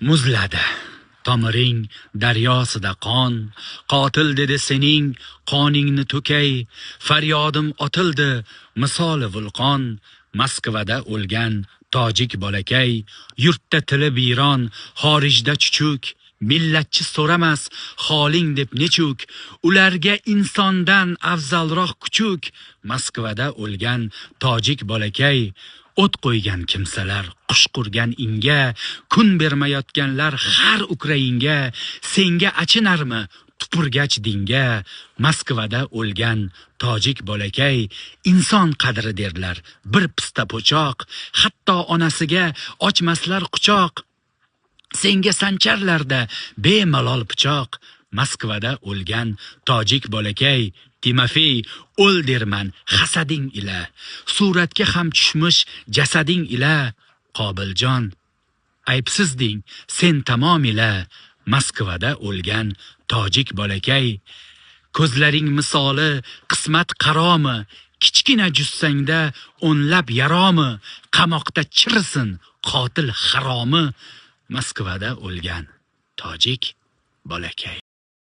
muzladi tomiring daryosida qon, qotil dedi sening qoningni to'kay, faryodim otildi misoli vulqon, Moskvada o'lgan tojik bolakay, yurtda tili biyron, xorijda chuchuk, millatchi so'ramas holing deb nechuk, ularga insondan afzalroq kuchuk, Moskvada o'lgan tojik bolakay, o't qo'ygan kimsalar qush qurgan inga, kun bermayotganlar har Ukrainga, senga achinarmi tupurgach dinga, Moskvada o'lgan tojik bolakay, inson qadri derlar bir pista po'choq, hatto onasiga ochmaslar quchoq, senga sancharlarda bemalol pichoq, Moskvada o'lgan tojik bolakay, Timofey o'l derman hasading ila, suratga ham tushmish jasading ila, Qobiljon aybsizding sen tamomila, Moskvada o'lgan tojik bolakay, ko'zlaring misoli qismat qaromi, kichkina jussangda o'nlab yaromi, qamoqda chirisin qotil haromi, Moskvada o'lgan tojik bolakay.